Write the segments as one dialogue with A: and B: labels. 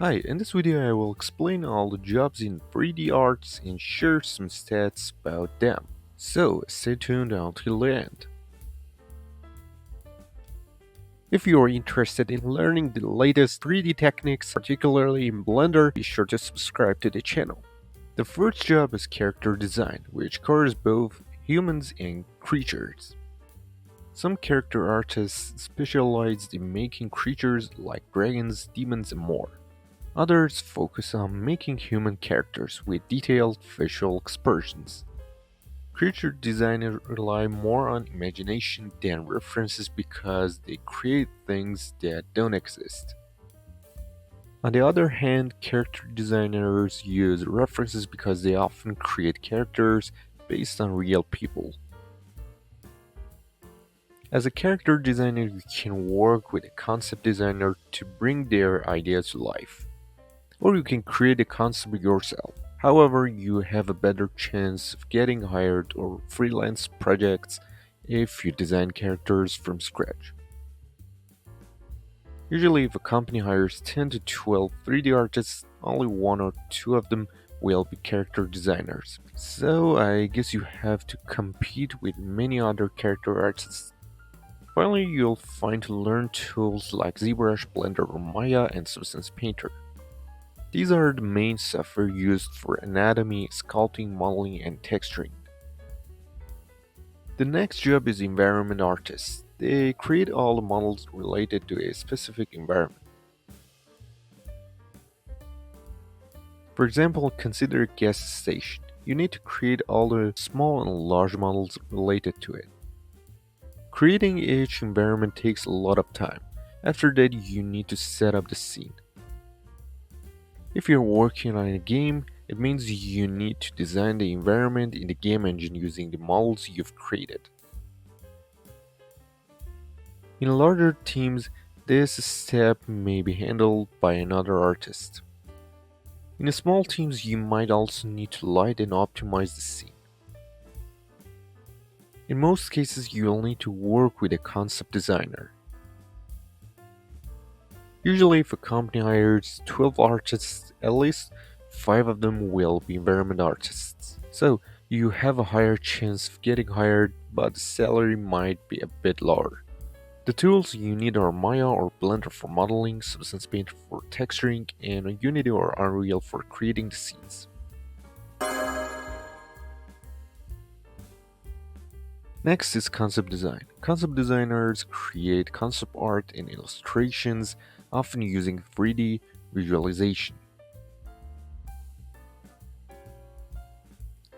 A: Hi, in this video I will explain all the jobs in 3D arts and share some stats about them. So stay tuned until the end. If you are interested in learning the latest 3D techniques, particularly in Blender, be sure to subscribe to the channel. The first job is character design, which covers both humans and creatures. Some character artists specialize in making creatures like dragons, demons, and more. Others focus on making human characters with detailed facial expressions. Creature designers rely more on imagination than references because they create things that don't exist. On the other hand, character designers use references because they often create characters based on real people. As a character designer, you can work with a concept designer to bring their idea to life. Or you can create a concept yourself. However, you have a better chance of getting hired or freelance projects if you design characters from scratch. Usually, if a company hires 10 to 12 3D artists, only one or two of them will be character designers. So I guess you have to compete with many other character artists. Finally, you'll find to learn tools like ZBrush, Blender, or Maya, and Substance Painter. These are the main software used for anatomy, sculpting, modeling, and texturing. The next job is environment artists. They create all the models related to a specific environment. For example, consider a gas station. You need to create all the small and large models related to it. Creating each environment takes a lot of time. After that, you need to set up the scene. If you're working on a game, it means you need to design the environment in the game engine using the models you've created. In larger teams, this step may be handled by another artist. In small teams, you might also need to light and optimize the scene. In most cases, you'll need to work with a concept designer. Usually, if a company hires 12 artists, at least 5 of them will be environment artists. So, you have a higher chance of getting hired, but the salary might be a bit lower. The tools you need are Maya or Blender for modeling, Substance Painter for texturing, and Unity or Unreal for creating the scenes. Next is concept design. Concept designers create concept art and illustrations, often using 3D visualization.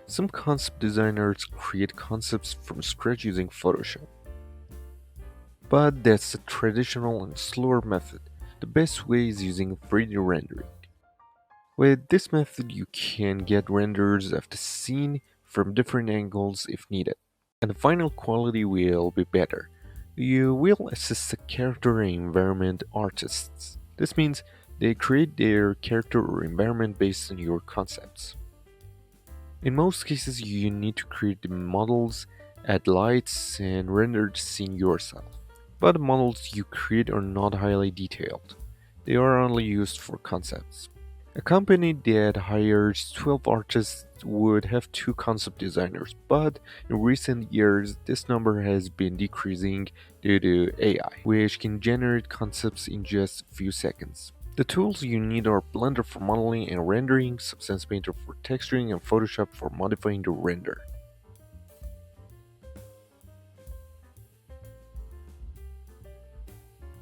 A: Some concept designers create concepts from scratch using Photoshop. But that's a traditional and slower method. The best way is using 3D rendering. With this method, you can get renders of the scene from different angles if needed, and the final quality will be better. You will assist the character and environment artists. This means they create their character or environment based on your concepts. In most cases, you need to create the models, add lights, and render the scene yourself. But the models you create are not highly detailed. They are only used for concepts. A company that hires 12 artists would have 2 concept designers, but in recent years this number has been decreasing due to AI, which can generate concepts in just a few seconds. The tools you need are Blender for modeling and rendering, Substance Painter for texturing, and Photoshop for modifying the render.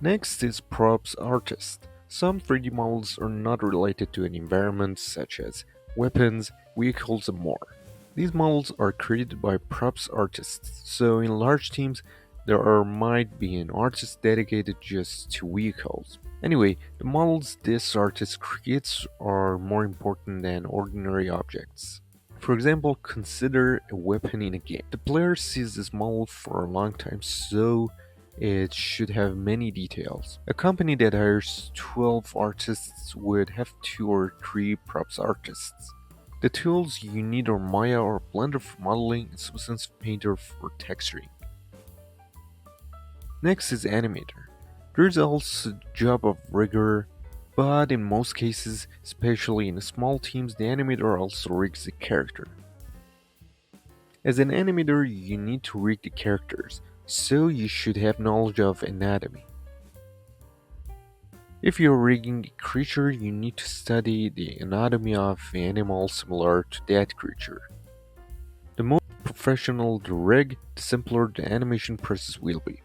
A: Next is props artist. Some 3D models are not related to an environment, such as weapons, vehicles, and more. These models are created by props artists, so in large teams might be an artist dedicated just to vehicles. Anyway, the models this artist creates are more important than ordinary objects. For example, consider a weapon in a game. The player sees this model for a long time, so it should have many details. A company that hires 12 artists would have 2 or 3 props artists. The tools you need are Maya or Blender for modeling and Substance Painter for texturing. Next is Animator. There's also a job of rigor, But in most cases, especially in small teams, the animator also rigs the character. As an animator, you need to rig the characters, so you should have knowledge of anatomy. If you're rigging a creature, you need to study the anatomy of the animal similar to that creature. The more professional the rig, the simpler the animation process will be.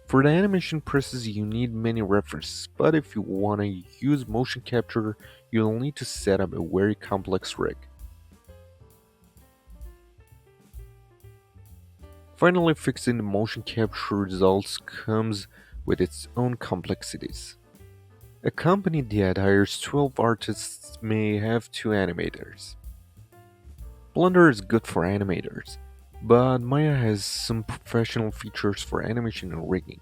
A: For the animation process, you need many references, but if you want to use motion capture, you'll need to set up a very complex rig. Finally, fixing the motion capture results comes with its own complexities. A company that hires 12 artists may have 2 animators. Blender is good for animators, but Maya has some professional features for animation and rigging.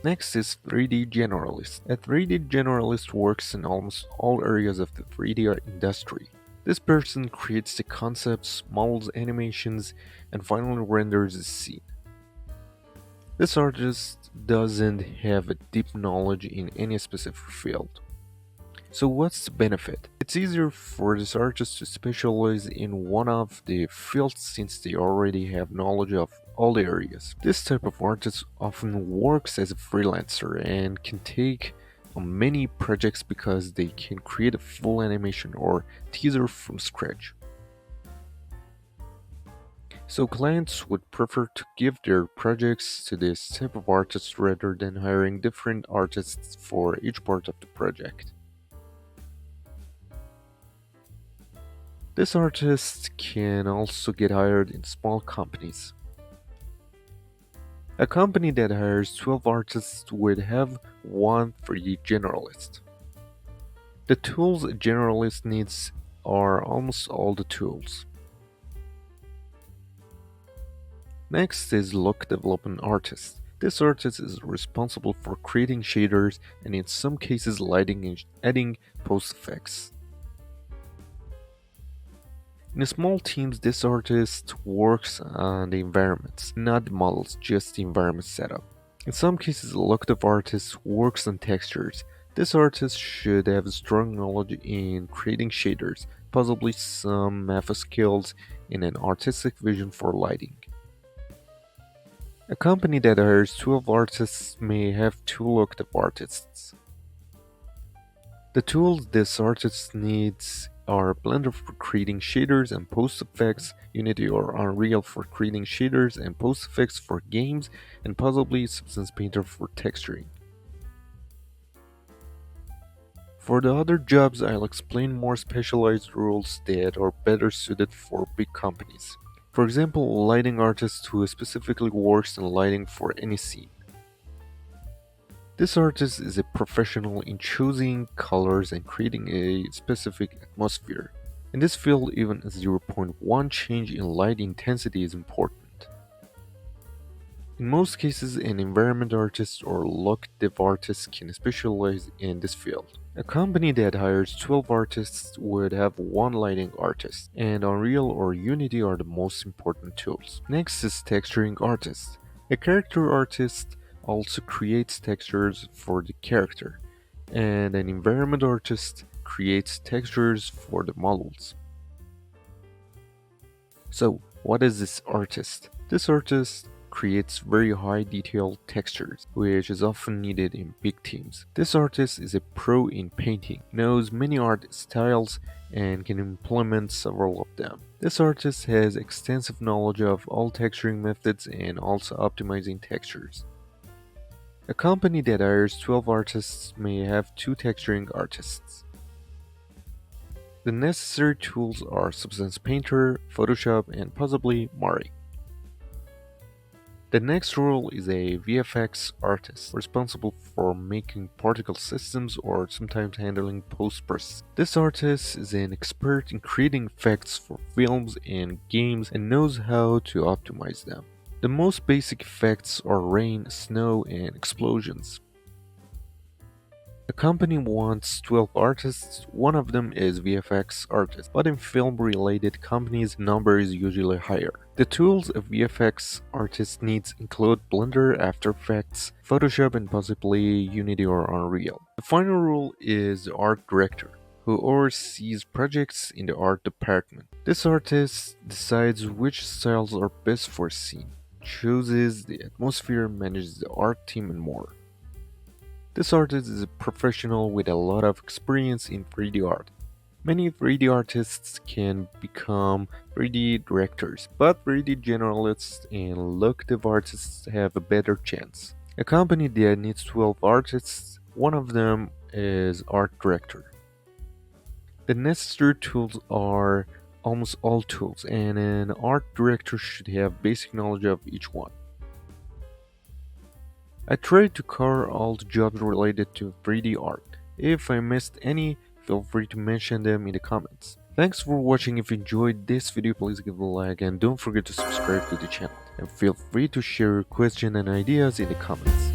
A: Next is 3D generalist. A 3D generalist works in almost all areas of the 3D industry. This person creates the concepts, models animations, and finally renders a scene. This artist doesn't have a deep knowledge in any specific field. So what's the benefit? It's easier for this artist to specialize in one of the fields since they already have knowledge of all the areas. This type of artist often works as a freelancer and can take on many projects because they can create a full animation or teaser from scratch. So clients would prefer to give their projects to this type of artist rather than hiring different artists for each part of the project. This artist can also get hired in small companies. A company that hires 12 artists would have one for each generalist. The tools a generalist needs are almost all the tools. Next is look development artist. This artist is responsible for creating shaders and in some cases lighting and adding post effects. In small teams, this artist works on the environments, not the models, just the environment setup. In some cases, a locative artist works on textures. This artist should have strong knowledge in creating shaders, possibly some math skills, and an artistic vision for lighting. A company that hires 12 artists may have 2 locative artists. The tools this artist needs are Blender for creating shaders and post effects, Unity or Unreal for creating shaders and post effects for games, and possibly Substance Painter for texturing. For the other jobs, I'll explain more specialized rules that are better suited for big companies. For example, a lighting artist who specifically works in lighting for any scene. This artist is a professional in choosing colors and creating a specific atmosphere. In this field, even a zero point 0.1 change in light intensity is important. In most cases, an environment artist or look dev artist can specialize in this field. A company that hires 12 artists would have one lighting artist, and Unreal or Unity are the most important tools. Next is texturing artist. A character artist also creates textures for the character, and an environment artist creates textures for the models. So, what is this artist? This artist creates very high detailed textures, which is often needed in big teams. This artist is a pro in painting, knows many art styles, and can implement several of them. This artist has extensive knowledge of all texturing methods and also optimizing textures. A company that hires 12 artists may have 2 texturing artists. The necessary tools are Substance Painter, Photoshop, and possibly Mari. The next role is a VFX artist, responsible for making particle systems or sometimes handling post-processing. This artist is an expert in creating effects for films and games and knows how to optimize them. The most basic effects are rain, snow, and explosions. A company wants 12 artists, one of them is VFX artist, but in film-related companies, the number is usually higher. The tools a VFX artist needs include Blender, After Effects, Photoshop, and possibly Unity or Unreal. The final rule is the art director, who oversees projects in the art department. This artist decides which styles are best for a scene, chooses the atmosphere, manages the art team, and more. This artist is a professional with a lot of experience in 3D art. Many 3D artists can become 3D directors, but 3D generalists and locative artists have a better chance. A company that needs 12 artists, one of them is art director. The necessary tools are almost all tools, and an art director should have basic knowledge of each one. I tried to cover all the jobs related to 3D art. If I missed any, feel free to mention them in the comments. Thanks for watching. If you enjoyed this video, please give it a like and don't forget to subscribe to the channel. And feel free to share your questions and ideas in the comments.